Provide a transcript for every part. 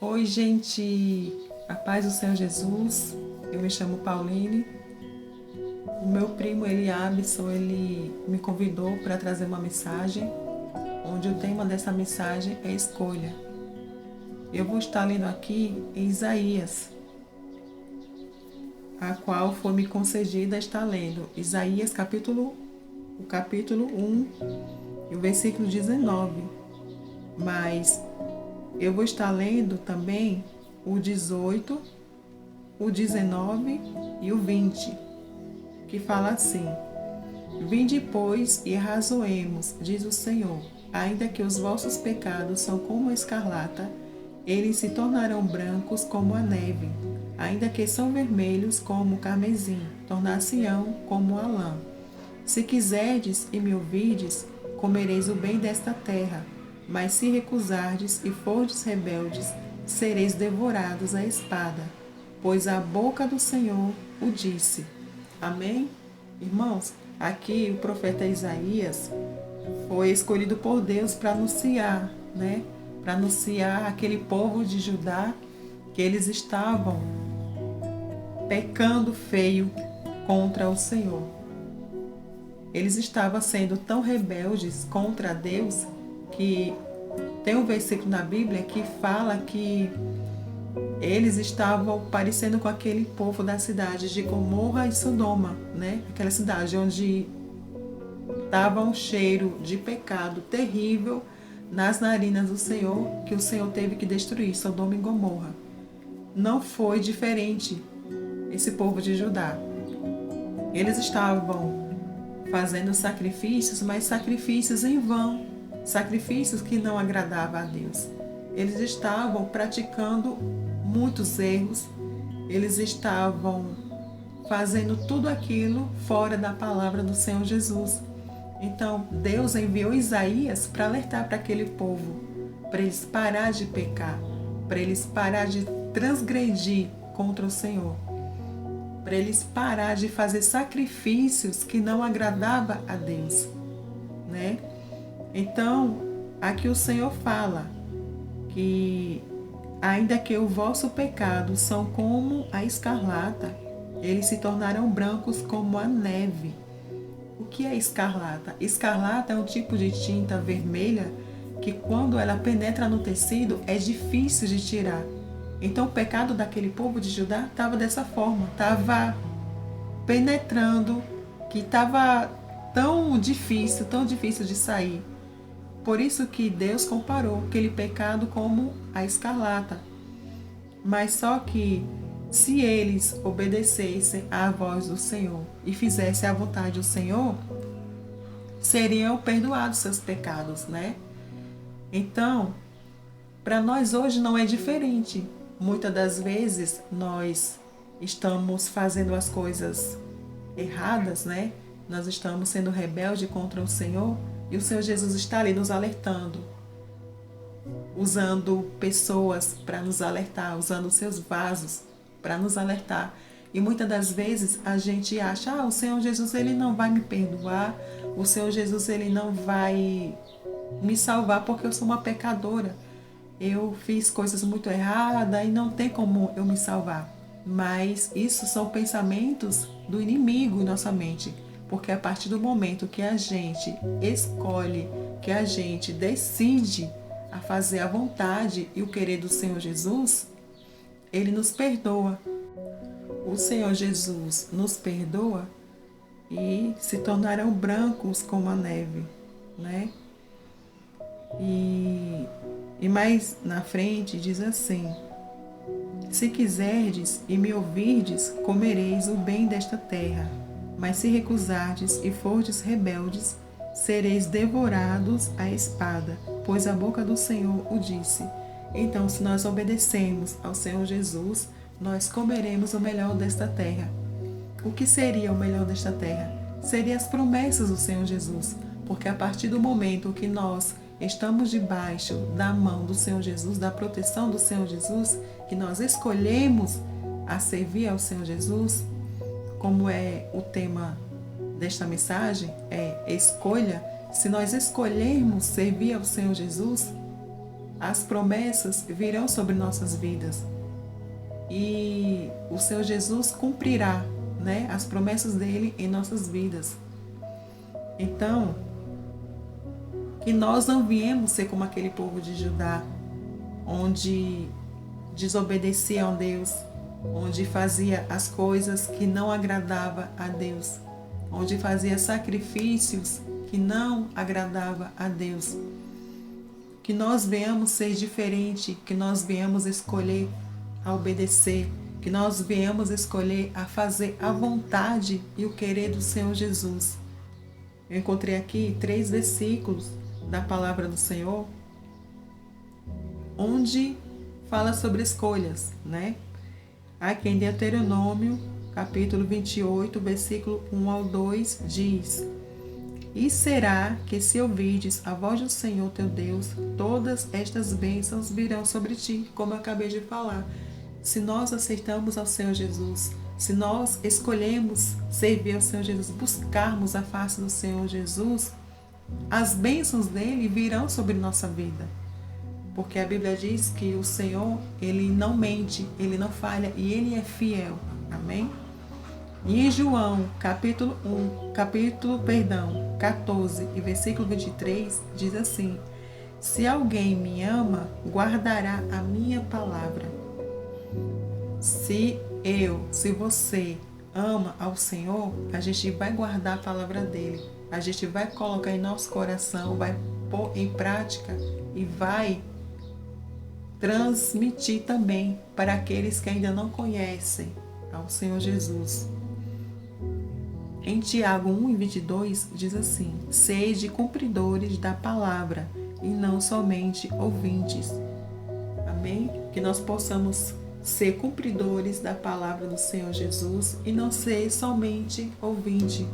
Oi, gente, a paz do Senhor Jesus. Eu me chamo Pauline. O meu primo Eliabson, ele me convidou para trazer uma mensagem, onde o tema dessa mensagem é escolha. Eu vou estar lendo aqui em Isaías, a qual foi me concedida estar lendo. Isaías o capítulo 1 e o versículo 19. Mas eu vou estar lendo também o 18, o 19 e o 20, que fala assim: Vinde, pois, e razoemos, diz o Senhor, ainda que os vossos pecados são como a escarlata, eles se tornarão brancos como a neve, ainda que são vermelhos como o carmesim, tornar-se-ão como a lã. Se quiserdes e me ouvirdes, comereis o bem desta terra, mas se recusardes e fordes rebeldes, sereis devorados à espada, pois a boca do Senhor o disse. Amém? Irmãos, aqui o profeta Isaías foi escolhido por Deus para anunciar, né? Para anunciar aquele povo de Judá que eles estavam pecando feio contra o Senhor. Eles estavam sendo tão rebeldes contra Deus que tem um versículo na Bíblia que fala que eles estavam parecendo com aquele povo da cidade de Gomorra e Sodoma, né? Aquela cidade onde estava um cheiro de pecado terrível nas narinas do Senhor, que o Senhor teve que destruir, Sodoma e Gomorra. Não foi diferente esse povo de Judá. Eles estavam fazendo sacrifícios, mas sacrifícios em vão, sacrifícios que não agradavam a Deus. Eles estavam praticando muitos erros, eles estavam fazendo tudo aquilo fora da palavra do Senhor Jesus. Então, Deus enviou Isaías para alertar para aquele povo, para eles parar de pecar, para eles parar de transgredir contra o Senhor, para eles parar de fazer sacrifícios que não agradavam a Deus, né? Então, aqui o Senhor fala que ainda que o vosso pecado são como a escarlata, eles se tornarão brancos como a neve. O que é escarlata? Escarlata é um tipo de tinta vermelha que quando ela penetra no tecido é difícil de tirar. Então o pecado daquele povo de Judá estava dessa forma, estava penetrando, que estava tão difícil de sair. Por isso que Deus comparou aquele pecado como a escarlata. Mas só que se eles obedecessem à voz do Senhor e fizessem a vontade do Senhor, seriam perdoados seus pecados, né? Então, para nós hoje não é diferente. Muitas das vezes nós estamos fazendo as coisas erradas, né? Nós estamos sendo rebeldes contra o Senhor e o Senhor Jesus está ali nos alertando, usando pessoas para nos alertar, usando os seus vasos para nos alertar. E muitas das vezes a gente acha, o Senhor Jesus ele não vai me perdoar, o Senhor Jesus ele não vai me salvar porque eu sou uma pecadora. Eu fiz coisas muito erradas e não tem como eu me salvar. Mas isso são pensamentos do inimigo em nossa mente. Porque a partir do momento que a gente escolhe, que a gente decide a fazer a vontade e o querer do Senhor Jesus, Ele nos perdoa. O Senhor Jesus nos perdoa e se tornarão brancos como a neve, né? E mais na frente diz assim: Se quiserdes e me ouvirdes, comereis o bem desta terra. Mas se recusardes e fordes rebeldes, sereis devorados à espada, pois a boca do Senhor o disse. Então, se nós obedecemos ao Senhor Jesus, nós comeremos o melhor desta terra. O que seria o melhor desta terra? Seria as promessas do Senhor Jesus, porque a partir do momento que nós estamos debaixo da mão do Senhor Jesus, da proteção do Senhor Jesus, que nós escolhemos a servir ao Senhor Jesus, como é o tema desta mensagem, é escolha. Se nós escolhermos servir ao Senhor Jesus, as promessas virão sobre nossas vidas. E o Senhor Jesus cumprirá, né, as promessas dele em nossas vidas. Então, que nós não viemos ser como aquele povo de Judá, onde desobedeciam a Deus, onde fazia as coisas que não agradavam a Deus, onde fazia sacrifícios que não agradavam a Deus. Que nós venhamos ser diferente, que nós venhamos escolher a obedecer, que nós venhamos escolher a fazer a vontade e o querer do Senhor Jesus. Eu encontrei aqui 3 versículos da palavra do Senhor, onde fala sobre escolhas, né? Aqui em Deuteronômio, capítulo 28, versículo 1 ao 2, diz: E será que se ouvirdes a voz do Senhor teu Deus, todas estas bênçãos virão sobre ti, como eu acabei de falar. Se nós aceitamos ao Senhor Jesus, se nós escolhemos servir ao Senhor Jesus, buscarmos a face do Senhor Jesus, as bênçãos dele virão sobre nossa vida. Porque a Bíblia diz que o Senhor, ele não mente, ele não falha e ele é fiel. Amém? E em João, capítulo 14 e versículo 23, diz assim: Se alguém me ama, guardará a minha palavra. Se você ama ao Senhor, a gente vai guardar a palavra dele. A gente vai colocar em nosso coração, vai pôr em prática e vai transmitir também para aqueles que ainda não conhecem ao Senhor Jesus. Em Tiago 1:22 diz assim: Sede cumpridores da palavra e não somente ouvintes. Amém? Que nós possamos ser cumpridores da palavra do Senhor Jesus e não ser somente ouvinte.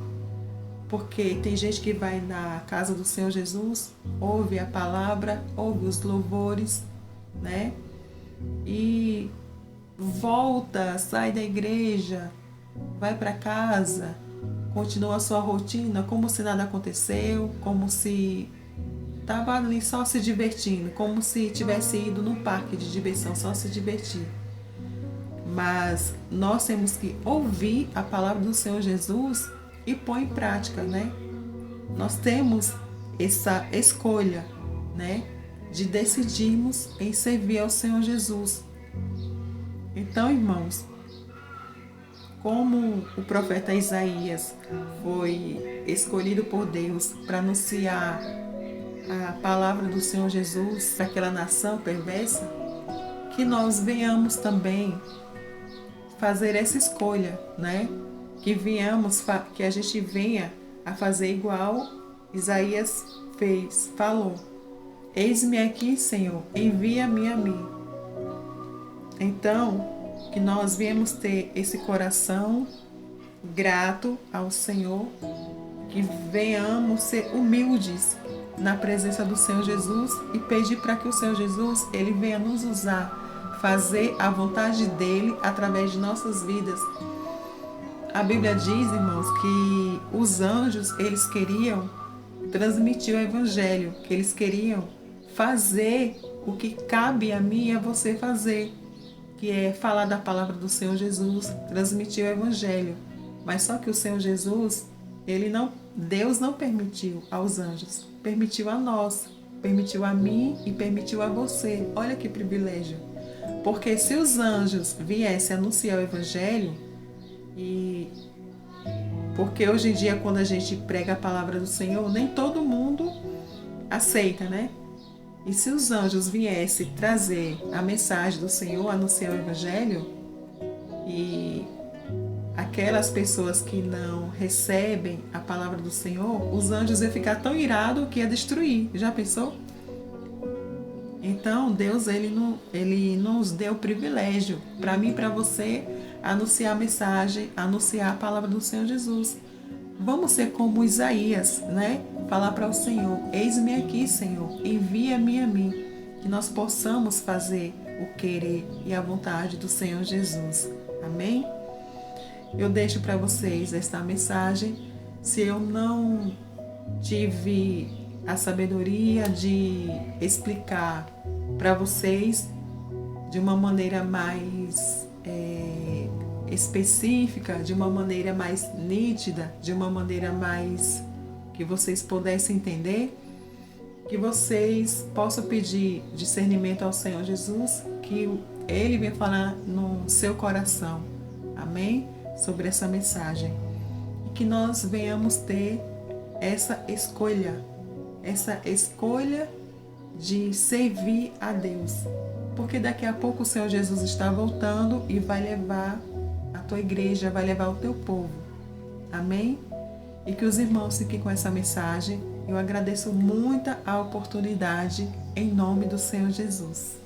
Porque tem gente que vai na casa do Senhor Jesus, ouve a palavra, ouve os louvores, né? E volta, sai da igreja, vai para casa, continua a sua rotina como se nada aconteceu, como se estava ali só se divertindo, como se tivesse ido num parque de diversão, só se divertir. Mas nós temos que ouvir a palavra do Senhor Jesus e pôr em prática, né? Nós temos essa escolha, né, de decidirmos em servir ao Senhor Jesus. Então, irmãos, como o profeta Isaías foi escolhido por Deus para anunciar a palavra do Senhor Jesus para aquela nação perversa, que nós venhamos também fazer essa escolha, né? Que a gente venha a fazer igual Isaías falou: Eis-me aqui, Senhor, envia-me a mim. Então, que nós viemos ter esse coração grato ao Senhor, que venhamos ser humildes na presença do Senhor Jesus e pedir para que o Senhor Jesus, ele venha nos usar, fazer a vontade dele através de nossas vidas. A Bíblia diz, irmãos, que os anjos, eles queriam transmitir o evangelho, que eles queriam fazer o que cabe a mim e a você fazer, que é falar da palavra do Senhor Jesus, transmitir o evangelho. Mas só que o Senhor Jesus, Deus não permitiu aos anjos, permitiu a nós, permitiu a mim e permitiu a você. Olha que privilégio. Porque se os anjos viessem anunciar o evangelho, porque hoje em dia, quando a gente prega a palavra do Senhor, nem todo mundo aceita, né? E se os anjos viessem trazer a mensagem do Senhor, anunciar o evangelho, e aquelas pessoas que não recebem a palavra do Senhor, os anjos iam ficar tão irados que ia destruir. Já pensou? Então, Deus, ele nos deu o privilégio, para mim e para você, anunciar a mensagem, anunciar a palavra do Senhor Jesus. Vamos ser como Isaías, né? Falar para o Senhor: Eis-me aqui, Senhor, envia-me a mim. Que nós possamos fazer o querer e a vontade do Senhor Jesus. Amém? Eu deixo para vocês esta mensagem. Se eu não tive a sabedoria de explicar para vocês de uma maneira mais específica, de uma maneira mais nítida, de uma maneira mais que vocês pudessem entender, que vocês possam pedir discernimento ao Senhor Jesus, que Ele venha falar no seu coração, amém? Sobre essa mensagem. E que nós venhamos ter essa escolha de servir a Deus. Porque daqui a pouco o Senhor Jesus está voltando e vai levar a tua igreja, vai levar o teu povo. Amém? E que os irmãos fiquem com essa mensagem. Eu agradeço muito a oportunidade em nome do Senhor Jesus.